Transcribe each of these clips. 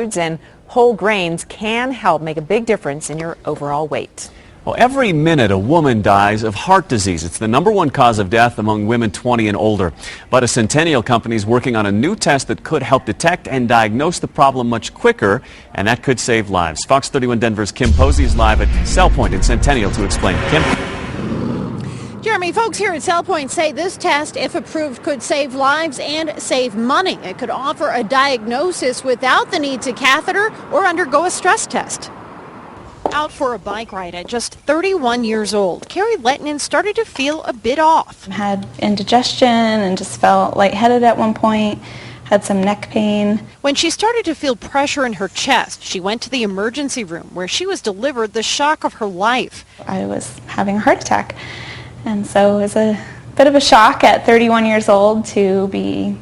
foods and whole grains can help make a big difference in your overall weight. Well, every minute a woman dies of heart disease. It's the #1 cause of death among women 20 and older. But a Centennial company is working on a new test that could help detect and diagnose the problem much quicker, and that could save lives. Fox 31 Denver's Kim Posey is live at CellPoint in Centennial to explain. Kim? Jeremy, folks here at CellPoint say this test, if approved, could save lives and save money. It could offer a diagnosis without the need to catheter or undergo a stress test. Out for a bike ride at just 31 years old, Carrie Lettinen started to feel a bit off. Had indigestion and just felt lightheaded at one point, had some neck pain. When she started to feel pressure in her chest, she went to the emergency room where she was delivered the shock of her life. I was having a heart attack, and so it was a bit of a shock at 31 years old to be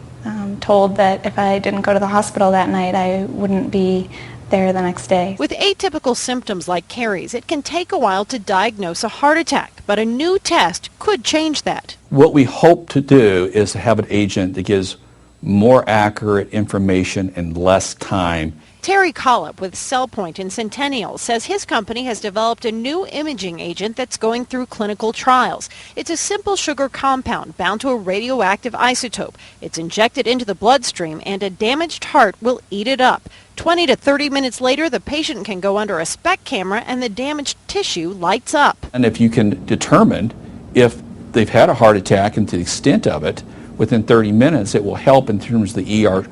told that if I didn't go to the hospital that night, I wouldn't be there the next day. With atypical symptoms like Carrie's, it can take a while to diagnose a heart attack, but a new test could change that. What we hope to do is to have an agent that gives more accurate information in less time. Terry Collop with CellPoint in Centennial says his company has developed a new imaging agent that's going through clinical trials. It's a simple sugar compound bound to a radioactive isotope. It's injected into the bloodstream and a damaged heart will eat it up. 20 to 30 minutes later, the patient can go under a SPECT camera and the damaged tissue lights up. And if you can determine if they've had a heart attack and to the extent of it, within 30 minutes, it will help in terms of the ER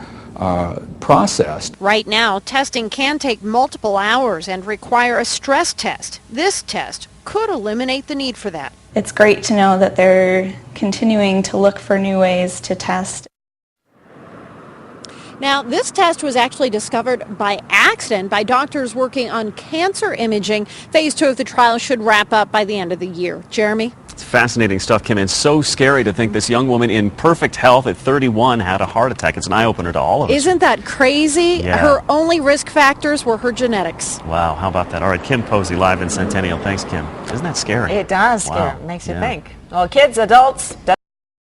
process. Right now, testing can take multiple hours and require a stress test. This test could eliminate the need for that. It's great to know that they're continuing to look for new ways to test. Now, this test was actually discovered by accident by doctors working on cancer imaging. Phase 2 of the trial should wrap up by the end of the year. Jeremy? It's fascinating stuff, Kim, and so scary to think this young woman in perfect health at 31 had a heart attack. It's an eye-opener to all of us. Isn't that crazy? Yeah. Her only risk factors were her genetics. Wow, how about that? All right, Kim Posey live in Centennial. Thanks, Kim. Isn't that scary? It does Wow. scare. Makes you think. Well, kids, adults.